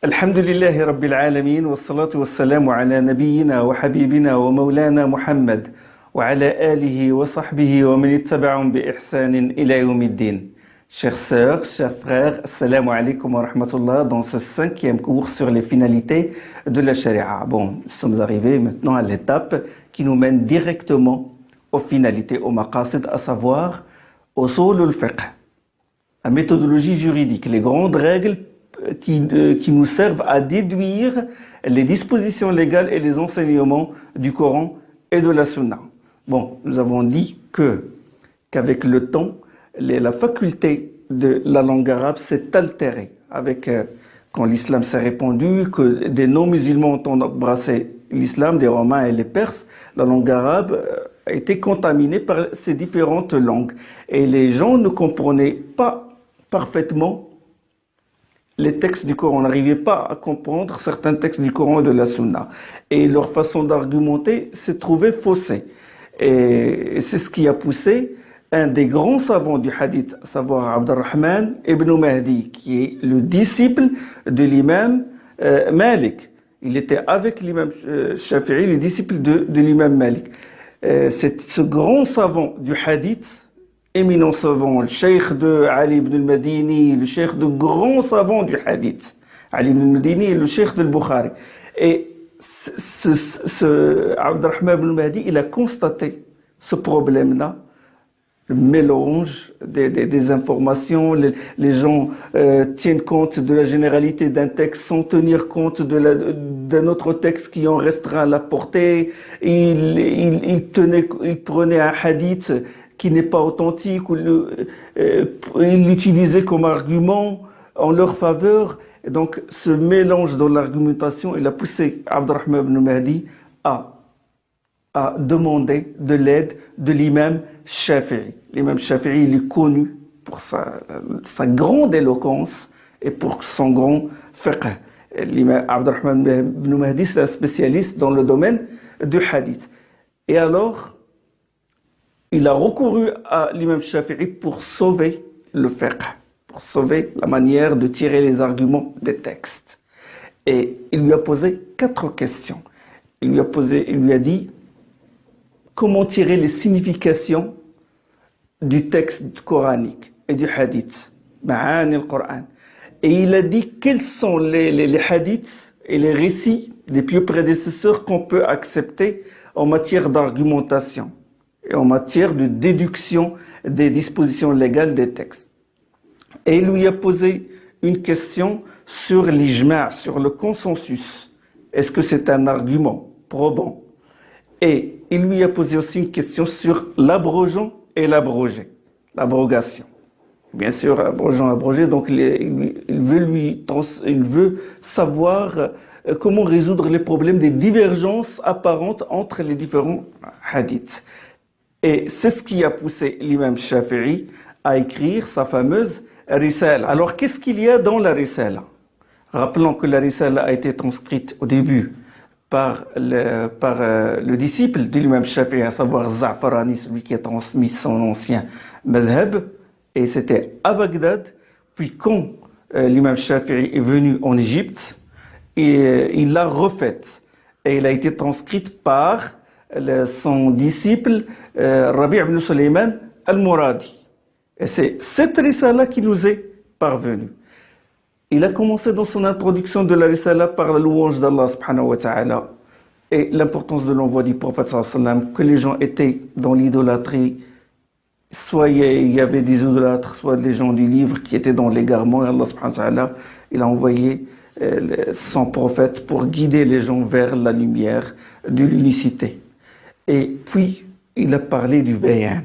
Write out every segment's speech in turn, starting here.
الحمد لله رب العالمين والصلاة والسلام على نبينا وحبيبنا ومولانا محمد وعلى آله وصحبه ومن اتبعهم بإحسان إلى يوم الدين. Chères sœurs, chers frères, assalamu alaikum wa rahmatullah dans ce 5e cours sur les finalités de la charia. Bon, nous sommes arrivés maintenant à l'étape qui nous mène directement aux finalités, aux maqasid, à savoir usul al-fiqh, la méthodologie juridique, les grandes règles qui nous servent à déduire les dispositions légales et les enseignements du Coran et de la Sunna. Bon, nous avons dit qu'avec le temps, la faculté de la langue arabe s'est altérée. Quand l'islam s'est répandu, que des non-musulmans ont embrassé l'islam, des Romains et les Perses, la langue arabe a été contaminée par ces différentes langues. Et les gens ne comprenaient pas parfaitement les textes du Coran, n'arrivaient pas à comprendre certains textes du Coran et de la Sunna. Et leur façon d'argumenter s'est trouvée faussée. Et c'est ce qui a poussé un des grands savants du hadith, à savoir Abdurrahman ibn Mahdi, qui est le disciple de l'imam Malik. Il était avec l'imam Shafi'i, le disciple de l'imam Malik. C'est ce grand savant du hadith, éminent savant, le cheikh de Ali ibn al-Madini, le cheikh de grands savants du hadith. Ali ibn al-Madini est le cheikh de Bukhari. Et Abdurrahman ibn Mahdi, il a constaté ce problème-là, le mélange des informations, les gens tiennent compte de la généralité d'un texte sans tenir compte d'un autre texte qui en restreint la portée. Il prenait un hadith qui n'est pas authentique, ou ils l'utilisaient comme argument en leur faveur. Et donc, ce mélange dans l'argumentation, il a poussé Abdurrahman ibn Mahdi à demander de l'aide de l'imam Shafi'i. L'imam Shafi'i, il est connu pour sa grande éloquence et pour son grand fiqh. L'imam Abdurrahman ibn Mahdi, c'est un spécialiste dans le domaine du hadith. Et alors, il a recouru à l'imam Shafi'i pour sauver le fiqh, pour sauver la manière de tirer les arguments des textes. Et il lui a posé 4 questions. Il lui a dit comment tirer les significations du texte coranique et du hadith, ma'ani al-Qur'an. Et il a dit quels sont les hadiths et les récits des pieux prédécesseurs qu'on peut accepter en matière d'argumentation et en matière de déduction des dispositions légales des textes. Et il lui a posé une question sur l'ijma', sur le consensus. Est-ce que c'est un argument probant? Et il lui a posé aussi une question sur l'abrogeant et l'abrogé, l'abrogation. Bien sûr, abrogeant, abrogé, donc il veut savoir comment résoudre les problèmes des divergences apparentes entre les différents hadiths. Et c'est ce qui a poussé l'imam Shafi'i à écrire sa fameuse Risala. Alors, qu'est-ce qu'il y a dans la Risala? Rappelons que la Risala a été transcrite au début par le disciple de l'imam Shafi'i, à savoir Za'farani, celui qui a transmis son ancien madhab, et c'était à Bagdad. Puis quand l'imam Shafi'i est venu en Égypte, il l'a refaite, et elle a été transcrite par son disciple Rabi' ibn Sulayman al-Muradi. Et c'est cette risala qui nous est parvenue. Il a commencé dans son introduction de la risala par la louange d'Allah subhanahu wa ta'ala et l'importance de l'envoi du prophète sallallahu alayhi wa sallam, que les gens étaient dans l'idolâtrie, soit il y avait des idolâtres, soit des gens du livre qui étaient dans l'égarement, et Allah subhanahu wa ta'ala, il a envoyé son prophète pour guider les gens vers la lumière de l'unicité. Et puis, il a parlé du bayan.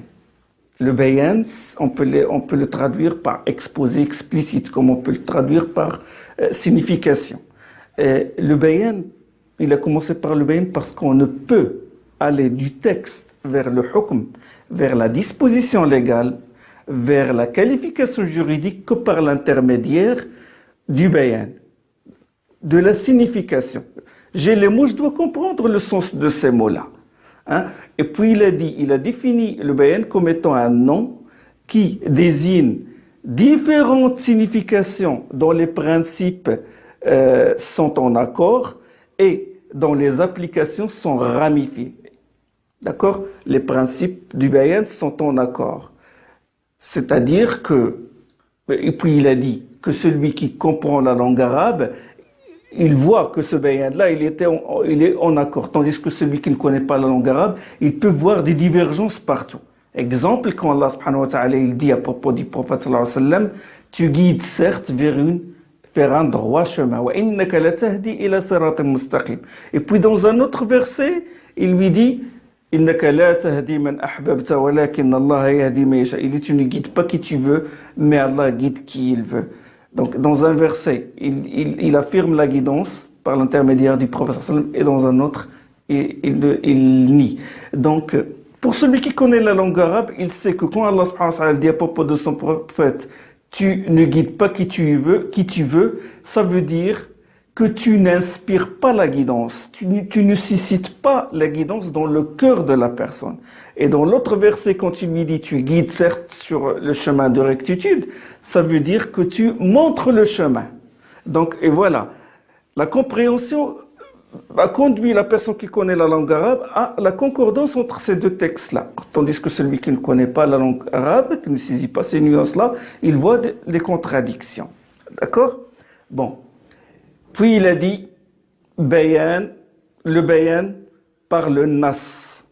Le bayan, on peut le traduire par exposé explicite, comme on peut le traduire par signification. Et le bayan, il a commencé par le bayan parce qu'on ne peut aller du texte vers le hukm, vers la disposition légale, vers la qualification juridique que par l'intermédiaire du bayan, de la signification. J'ai les mots, je dois comprendre le sens de ces mots-là. Et puis il a défini le bayan comme étant un nom qui désigne différentes significations dans les principes sont en accord et dont les applications sont ramifiées. D'accord? Les principes du bayan sont en accord. C'est-à-dire que, et puis il a dit que celui qui comprend la langue arabe, il voit que ce bayan-là, il est en accord. Tandis que celui qui ne connaît pas la langue arabe, il peut voir des divergences partout. Exemple, quand Allah subhanahu wa ta'ala, il dit à propos du prophète sallallahu alayhi wa sallam, tu guides certes vers un droit chemin. Wa innaka latahdi ila siratin mustaqim. Et puis dans un autre verset, il lui dit, innaka la tahdi man ahbabta walakin Allah yahdi man yasha. Il dit, tu ne guides pas qui tu veux, mais Allah guide qui il veut. Donc, dans un verset, il affirme la guidance par l'intermédiaire du prophète sallallahu alayhi wa sallam, et dans un autre, il nie. Donc, pour celui qui connaît la langue arabe, il sait que quand Allah subhanahu wa ta'ala dit à propos de son prophète, tu ne guides pas qui tu veux, ça veut dire que tu n'inspires pas la guidance, tu ne suscites pas la guidance dans le cœur de la personne. Et dans l'autre verset, quand il lui dit tu guides certes sur le chemin de rectitude, ça veut dire que tu montres le chemin. Donc, et voilà, la compréhension a conduit la personne qui connaît la langue arabe à la concordance entre ces deux textes-là. Tandis que celui qui ne connaît pas la langue arabe, qui ne saisit pas ces nuances-là, il voit des contradictions. D'accord? Bon. Puis il a dit le bayan par le nas.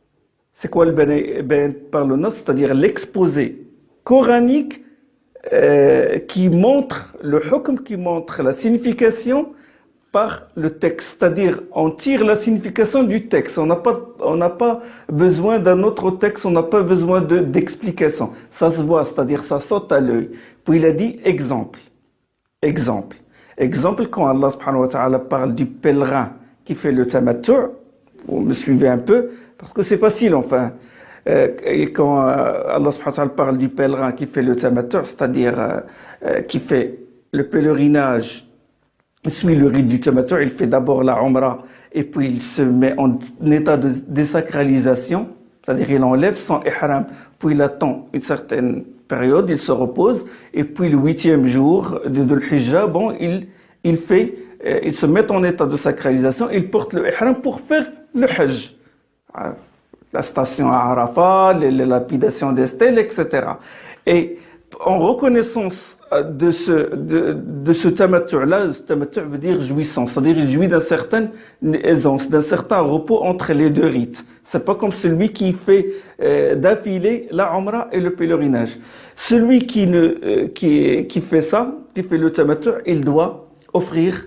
C'est quoi le bayan par le nas? C'est-à-dire l'exposé coranique qui montre le hukm, qui montre la signification par le texte. C'est-à-dire on tire la signification du texte. On n'a pas besoin d'un autre texte, on n'a pas besoin d'explication. Ça se voit, c'est-à-dire ça saute à l'œil. Puis il a dit exemple. Exemple, quand Allah subhanahu wa ta'ala parle du pèlerin qui fait le tamattu', vous me suivez un peu, parce que c'est facile enfin. Et quand Allah subhanahu wa ta'ala parle du pèlerin qui fait le tamattu', c'est-à-dire qui fait le pèlerinage, il suit le rite du tamattu', il fait d'abord la umrah, et puis il se met en état de désacralisation, c'est-à-dire il enlève son ihram, puis il attend une certaine période, il se repose, et puis le 8e jour de Dhul Hijjah, bon, il se met en état de sacralisation, il porte le ihram pour faire le Hajj. La station à Arafat, les lapidations des stèles, etc. Et en reconnaissance de ce tamattu'-là, ce tamattu' veut dire jouissance, c'est-à-dire il jouit d'une certaine aisance, d'un certain repos entre les deux rites. C'est pas comme celui qui fait d'affilée la umrah et le pèlerinage. Celui qui fait ça, qui fait le tamattu', il doit offrir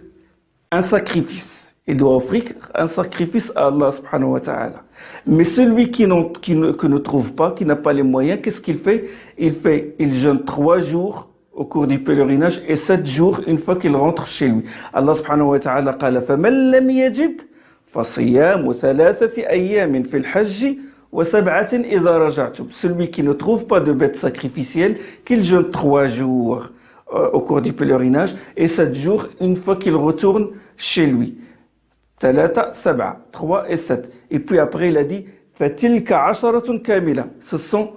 un sacrifice. Il doit offrir un sacrifice à Allah subhanahu wa ta'ala. Mais celui qui ne trouve pas, qui n'a pas les moyens, qu'est-ce qu'il fait? Il jeûne 3 jours au cours du pèlerinage et 7 jours une fois qu'il rentre chez lui. Allah subhanahu wa ta'ala قال فمن لم يجد فصيام 3 أيام في الحج وسبعة إذا رجعتم. Celui qui ne trouve pas de bête sacrificielle, qu'il jeûne 3 jours au cours du pèlerinage et 7 jours une fois qu'il retourne chez lui. 3 et 7. Et puis après il a dit فَتِلْكَ عَشَرَةٌ كَامِلَةٌ. Ce sont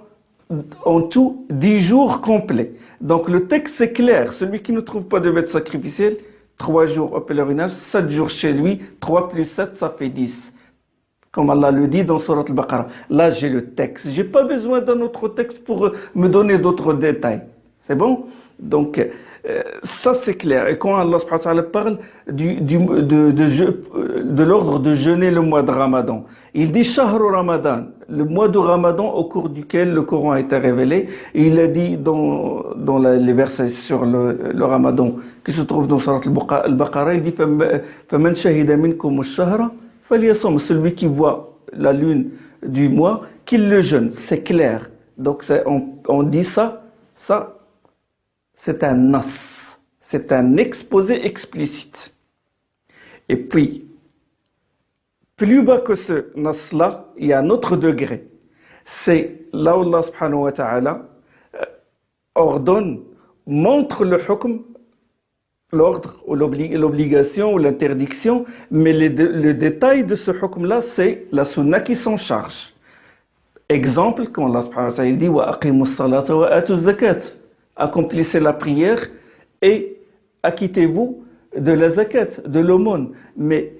en tout 10 jours complets. Donc le texte c'est clair. Celui qui ne trouve pas de bête sacrificielle, 3 jours au pèlerinage, 7 jours chez lui, 3 plus 7 ça fait 10. Comme Allah le dit dans Surat Al-Baqarah. Là j'ai le texte. J'ai pas besoin d'un autre texte pour me donner d'autres détails. C'est bon? Donc ça c'est clair. Et quand Allah subhanahu wa ta'ala parle de l'ordre de jeûner le mois de Ramadan, il dit Shahru Ramadan, le mois de Ramadan au cours duquel le Coran a été révélé. Et il a dit dans les versets sur le Ramadan qui se trouvent dans Surat Al-Baqarah, il dit Faman shahida minkum ash-shahra falyasum. Celui qui voit la lune du mois, qu'il le jeûne. C'est clair. Donc on dit ça c'est un nas, c'est un exposé explicite. Et puis, plus bas que ce nas-là, il y a un autre degré. C'est là où Allah subhanahu wa ta'ala ordonne, montre le hukm, l'ordre ou l'obligation ou l'interdiction, mais le détail de ce hukm-là, c'est la sunna qui s'en charge. Exemple, quand Allah subhanahu wa ta'ala dit « Wa aqimus salata wa atu zakat » accomplissez la prière et acquittez-vous de la zakat, de l'aumône. Mais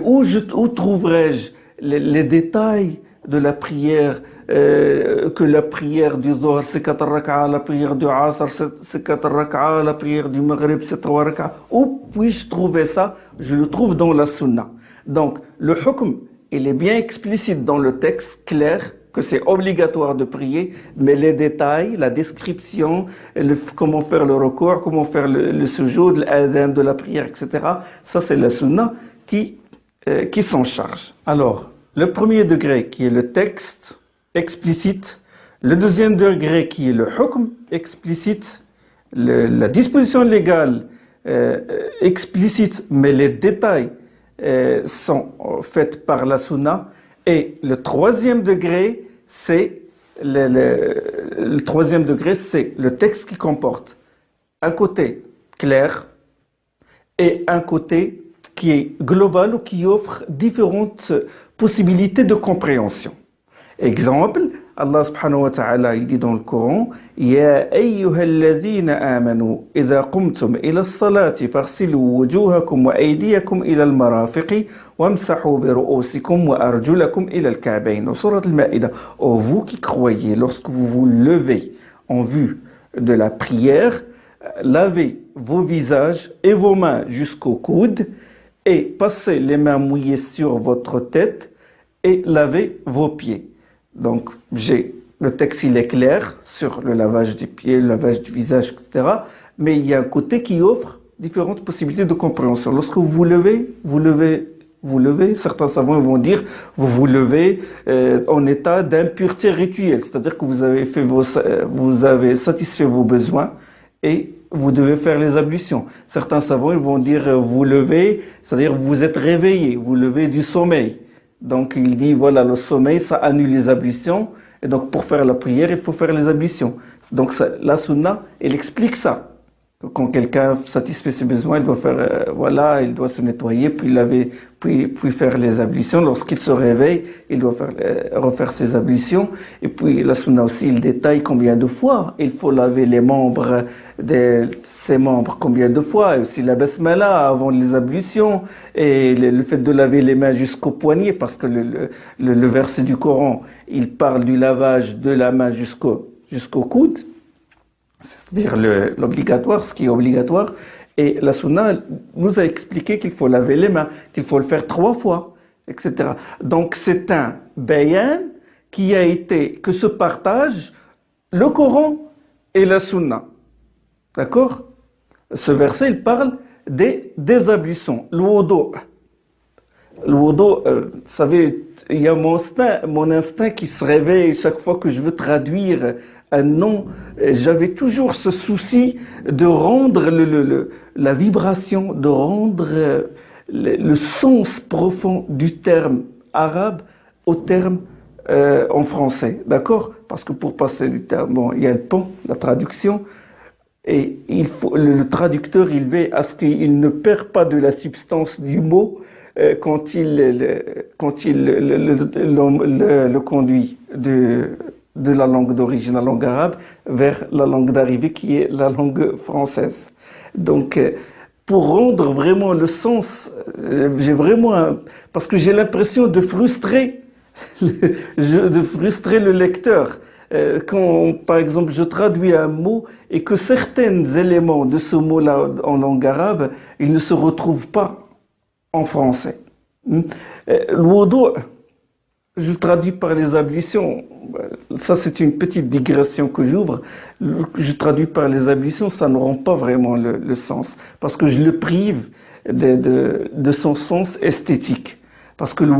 où trouverai-je les détails de la prière, que la prière du Dhuhr, c'est 4 rak'a, la prière du Asr, c'est 4 rak'a, la prière du Maghrib, c'est 3 rak'a. Où puis-je trouver ça? Je le trouve dans la Sunna. Donc, le hukm, il est bien explicite dans le texte, clair, que c'est obligatoire de prier, mais les détails, la description, comment faire le recours, comment faire le sujoud, l'adhan de la prière, etc., ça c'est la Sunna qui s'en charge. Alors, le premier degré qui est le texte explicite, le deuxième degré qui est le hukm explicite, la disposition légale explicite, mais les détails sont faits par la sunna. Et le troisième degré, c'est le troisième degré, c'est le texte qui comporte un côté clair et un côté qui est global ou qui offre différentes possibilités de compréhension. Exemple, Allah subhanahu wa ta'ala, il dit dans le Coran, Ya ayyuhalladhina amanu, idha qumtum ila as-salati faghsilu wujuhakum wa aydiyakum ila al-marafiqi wamsahu bi ru'usikum wa arjulakum ila al-ka'bayn. Surat al-Ma'idah. Oh, vous qui croyez, lorsque vous vous levez en vue de la prière, lavez vos visages et vos mains jusqu'au coude et passez les mains mouillées sur votre tête et lavez vos pieds. Donc, le texte, il est clair sur le lavage des pieds, le lavage du visage, etc. Mais il y a un côté qui offre différentes possibilités de compréhension. Lorsque vous vous levez, certains savants vont dire, vous vous levez en état d'impureté rituelle, c'est-à-dire que vous avez satisfait vos besoins et vous devez faire les ablutions. Certains savants ils vont dire, vous levez, c'est-à-dire vous êtes réveillé, vous levez du sommeil. Donc il dit, voilà, le sommeil, ça annule les ablutions. Et donc pour faire la prière, il faut faire les ablutions. Donc la sunna, elle explique ça. Quand quelqu'un satisfait ses besoins, il doit faire, il doit se nettoyer, puis laver, puis faire les ablutions. Lorsqu'il se réveille, il doit refaire ses ablutions. Et puis la sunna aussi, il détaille combien de fois il faut laver les membres ses membres, combien de fois. Et aussi la basmala avant les ablutions. Et le fait de laver les mains jusqu'au poignet, parce que le verset du Coran, il parle du lavage de la main jusqu'au coude. C'est-à-dire l'obligatoire, ce qui est obligatoire. Et la sunna nous a expliqué qu'il faut laver les mains, qu'il faut le faire 3 fois, etc. Donc c'est un bayan que se partagent le Coran et la sunna. D'accord? Ce verset, il parle des ablutions. Le wudu. Vous savez, il y a mon instinct qui se réveille chaque fois que je veux traduire un nom. J'avais toujours ce souci de rendre la vibration, de rendre le sens profond du terme arabe au terme en français. D'accord? Parce que pour passer du terme, il y a le pont, la traduction. Et le traducteur, il veille à ce qu'il ne perd pas de la substance du mot quand il le conduit de la langue d'origine, la langue arabe, vers la langue d'arrivée qui est la langue française. Donc, pour rendre vraiment le sens, parce que j'ai l'impression de frustrer le lecteur. Quand, par exemple, je traduis un mot et que certains éléments de ce mot-là en langue arabe, ils ne se retrouvent pas en français. Le wudu, je le traduis par les ablutions. Ça, c'est une petite digression que j'ouvre. Je traduis par les ablutions, ça ne rend pas vraiment le sens. Parce que je le prive de son sens esthétique. Parce que le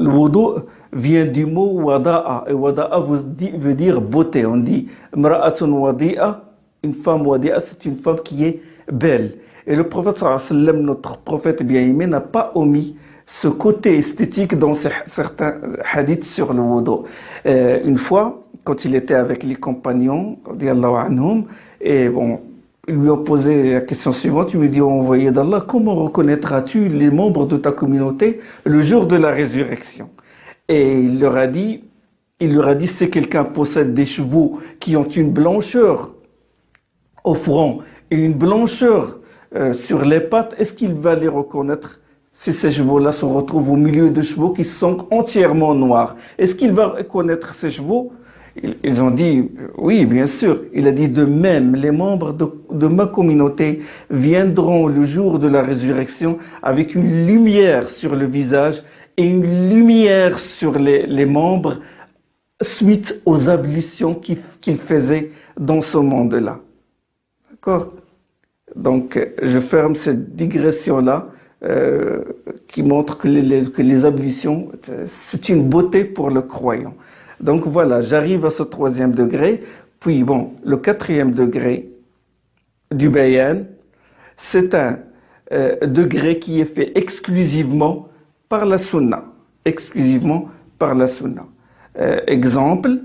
wudu vient du mot wada'a. Et wada'a veut dire beauté. On dit mra'atun wadi'a, une femme wadi'a, c'est une femme qui est belle. Et le prophète sallallahu alayhi wa sallam, notre prophète bien-aimé, n'a pas omis ce côté esthétique dans certains hadiths sur le wudu. Une fois, quand il était avec les compagnons, anhum, et ils lui ont posé la question suivante, il lui dit, envoyé d'Allah, comment reconnaîtras-tu les membres de ta communauté le jour de la résurrection? Et il leur a dit, si quelqu'un possède des chevaux qui ont une blancheur au front et une blancheur sur les pattes, est-ce qu'il va les reconnaître si ces chevaux-là se retrouvent au milieu de chevaux qui sont entièrement noirs? Est-ce qu'il va reconnaître ces chevaux? Ils ont dit, oui, bien sûr. Il a dit, de même, les membres de ma communauté viendront le jour de la résurrection avec une lumière sur le visage et une lumière sur les membres suite aux ablutions qu'ils faisaient dans ce monde-là. D'accord? Donc, je ferme cette digression-là qui montre que les ablutions, c'est une beauté pour le croyant. Donc voilà, j'arrive à ce 3e degré. Puis bon, le 4e degré du bayan, c'est un degré qui est fait exclusivement par la sunna. Exclusivement par la sunna. Exemple,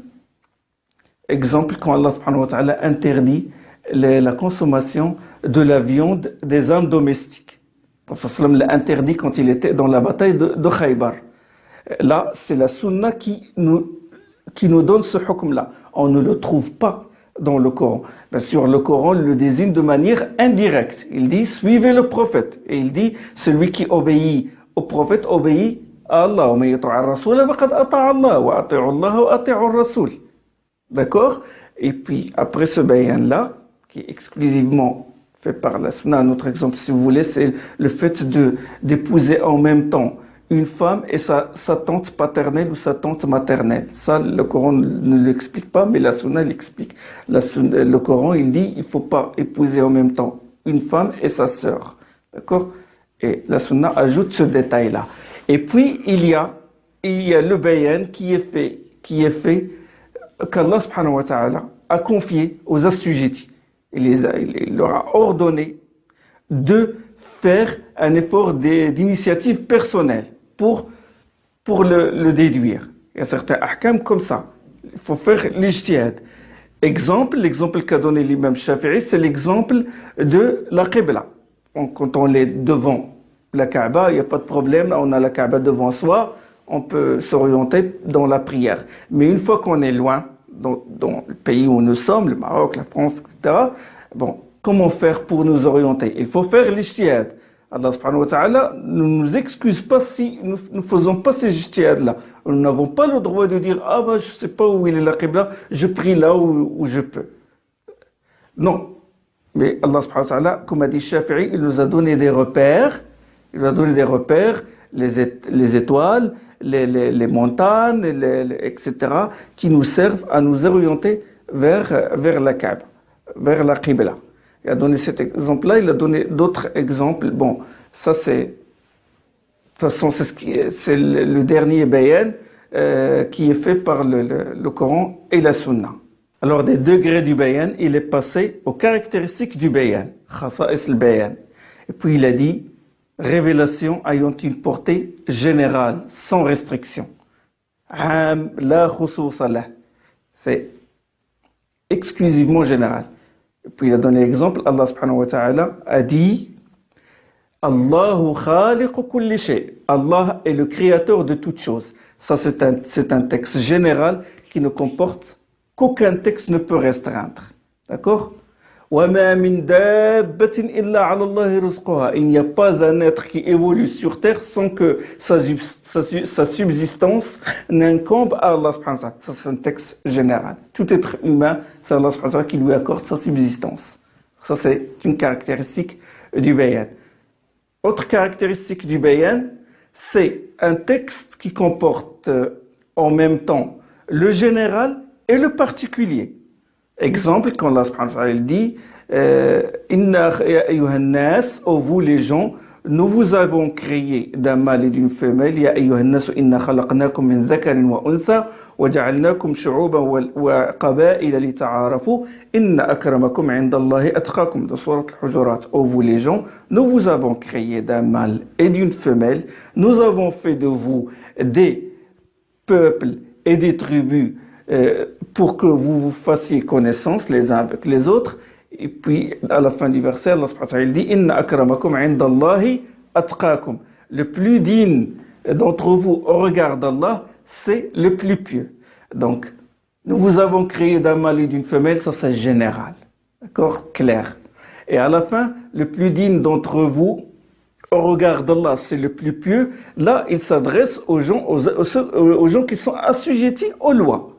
quand Allah subhanahu wa ta'ala interdit la consommation de la viande des ânes domestiques. Le prophète l'a interdit quand il était dans la bataille de Khaybar. Là, c'est la sunna qui nous donne ce hukm-là. On ne le trouve pas dans le Coran. Bien sûr, le Coran le désigne de manière indirecte. Il dit, suivez le prophète. Et il dit, celui qui obéit au prophète obéit à Allah. D'accord? Et puis, après ce bayan-là, qui est exclusivement fait par la sunna, un autre exemple, si vous voulez, c'est le fait d'épouser en même temps une femme et sa tante paternelle ou sa tante maternelle. Ça, le Coran ne l'explique pas, mais la sunna l'explique. Le Coran, il dit, il ne faut pas épouser en même temps une femme et sa sœur. D'accord? Et la sunna ajoute ce détail-là. Et puis, il y a le bayan qui est fait, qu'Allah subhanahu wa ta'ala a confié aux assujettis. Il leur a ordonné de faire un effort d'initiative personnelle pour le déduire. Il y a certains ahkam comme ça. Il faut faire l'ijtihad. L'exemple qu'a donné l'imam Shafi'i, c'est l'exemple de la Qibla. Quand on est devant la Kaaba, il n'y a pas de problème, on a la Kaaba devant soi, on peut s'orienter dans la prière. Mais une fois qu'on est loin, dans le pays où nous sommes, le Maroc, la France, etc., bon, comment faire pour nous orienter? Il faut faire l'ijtihad. Allah subhanahu wa ta'ala ne nous excuse pas si nous ne faisons pas ces ijtihad-là. Nous n'avons pas le droit de dire, ah ben je ne sais pas où il est la Qibla, je prie là où je peux. Non. Mais Allah subhanahu wa ta'ala, comme a dit Shafi'i, il nous a donné des repères. Il nous a donné des repères, les étoiles, les montagnes, etc., qui nous servent à nous orienter vers la Kaaba, vers la Qibla. Il a donné cet exemple-là, il a donné d'autres exemples. Bon, ça c'est, de toute façon, c'est le dernier bayan qui est fait par le Coran et la Sunna. Alors, des degrés du bayan, il est passé aux caractéristiques du bayan, khasa'is al-bayan. Et puis il a dit, révélation ayant une portée générale, sans restriction. La khususa lah. C'est exclusivement général. Et puis il a donné l'exemple, Allah subhanahu wa ta'ala a dit, Allahu khaliqu kulli shay. Allah est le créateur de toutes choses. Ça c'est un texte général qui ne comporte qu'aucun texte ne peut restreindre. D'accord? وَمَا مِن دَابَّةٍ إِلَّا عَلَى اللَّهِ رِزْقُهَا. Il n'y a pas un être qui évolue sur terre sans que sa subsistance n'incombe à Allah subhanahu wa ta'ala. Ça c'est un texte général. Tout être humain, c'est Allah subhanahu wa ta'ala qui lui accorde sa subsistance. Ça c'est une caractéristique du bayan. Autre caractéristique du bayan, c'est un texte qui comporte en même temps le général et le particulier. Exemple, quand Allah subhanahu wa ta'ala dit Inna ya ayyuhan nas, ô vous les gens, nous vous avons créé d'un mâle et d'une femelle. Ya ayyuhan nas, inna khalaqnakum min dhakarin wa untha wa ja'alnakum shu'uban wa qaba'ila li ta'arafu inna akramakum 'inda Allahi atqakum, de sourate al-Hujurat. Ô vous les gens, nous vous avons créé d'un mâle et d'une femelle. Nous avons fait de vous des peuples et des tribus pour que vous vous fassiez connaissance les uns avec les autres. Et puis, à la fin du verset, Allah subhanahu wa ta'ala dit Inna akramakum 'inda Allahi atqakum. Le plus digne d'entre vous au regard d'Allah, c'est le plus pieux. Donc, nous vous avons créé d'un mâle et d'une femelle, ça c'est général. D'accord? Clair. Et à la fin, le plus digne d'entre vous, au regard d'Allah, c'est le plus pieux. Là, il s'adresse aux gens qui sont assujettis aux lois,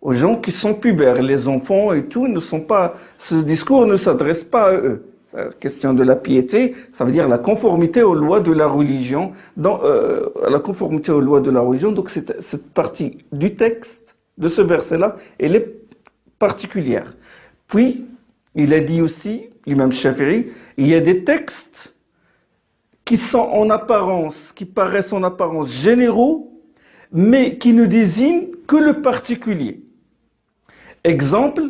aux gens qui sont pubères, les enfants et tout, ne sont pas. Ce discours ne s'adresse pas à eux. La question de la piété, ça veut dire la conformité aux lois de la religion. La conformité aux lois de la religion. Donc cette partie du texte de ce verset-là, elle est particulière. Puis, il a dit aussi, l'imam Shafi'i, il y a des textes qui paraissent en apparence généraux, mais qui ne désignent que le particulier. Exemple,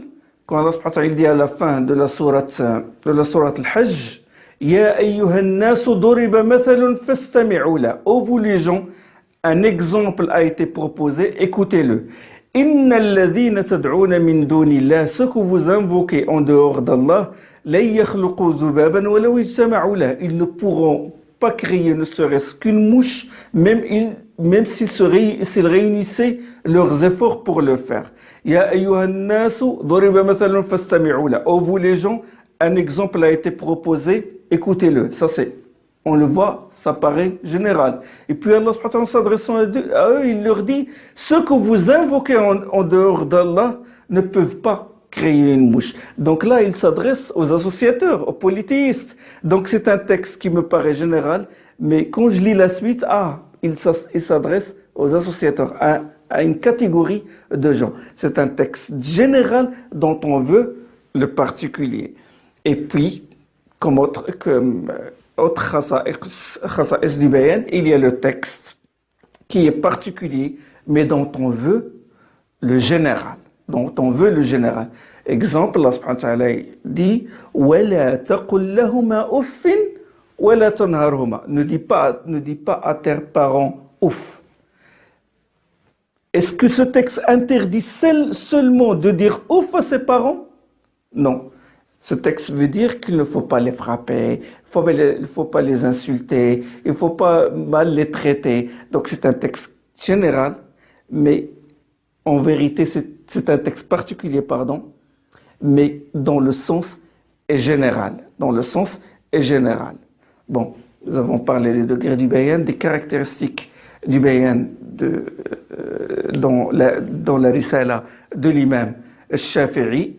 quand Allah subhanahu wa ta'ala dit à la fin de la sourate Al-Hajj, Ya ayyuhan nasu duriba mathalun fastami'u la. Ô vous les gens, un exemple a été proposé, écoutez-le. Innal ladhina tad'una min dunillah, ce que vous invoquez en dehors d'Allah, la yakhluqu dhubaban wa law ijtama'u la. Ils ne pourront pas créer ne serait-ce qu'une mouche, même s'ils réunissaient leurs efforts pour le faire. Ya ayyuhan nasu duriba mathalun fastami'u la. Oh vous les gens, un exemple a été proposé, écoutez-le. Ça c'est, on le voit, ça paraît général. Et puis Allah subhanahu wa ta'ala, s'adressant à eux, il leur dit, ceux que vous invoquez en dehors d'Allah ne peuvent pas créer une mouche. Donc là, il s'adresse aux associateurs, aux polythéistes. Donc c'est un texte qui me paraît général, mais quand je lis la suite, il s'adresse aux associateurs, à une catégorie de gens. C'est un texte général dont on veut le particulier. Et puis, comme autre khasa'is du bayan, il y a le texte qui est particulier, mais dont on veut le général. Exemple, Allah subhanahu wa ta'ala dit وَلَا تَقُلْ لَهُمَا أُفٍّ وَلَا تَنْهَرْهُمَا. Ne dis pas à tes parents ouf. Est-ce que ce texte interdit seulement de dire ouf à ses parents? Non. Ce texte veut dire qu'il ne faut pas les frapper, il ne faut pas les insulter, il ne faut pas mal les traiter. Donc c'est un texte général, mais en vérité c'est un texte particulier, mais dont le sens est général. Bon, nous avons parlé des degrés du bayan, des caractéristiques du bayan dans la risala de l'imam Shafi'i.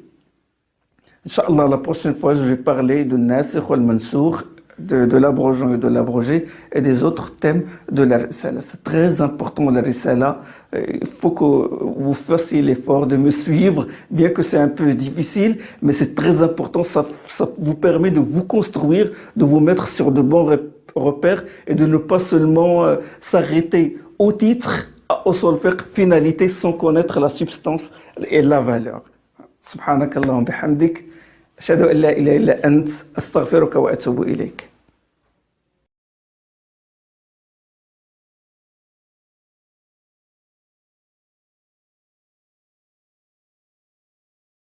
Inch'Allah, la prochaine fois, je vais parler de Nasikh wal Mansoukh, de l'abrogeant et de l'abrogé, et des autres thèmes de la risala. C'est très important, la risala. Il faut que vous fassiez l'effort de me suivre, bien que c'est un peu difficile, mais c'est très important. Ça vous permet de vous construire, de vous mettre sur de bons repères, et de ne pas seulement s'arrêter au titre, au solfèque, finalité, sans connaître la substance et la valeur. سبحانك اللهم بحمدك أشهد أن لا إله إلا أنت أستغفرك وأتوب إليك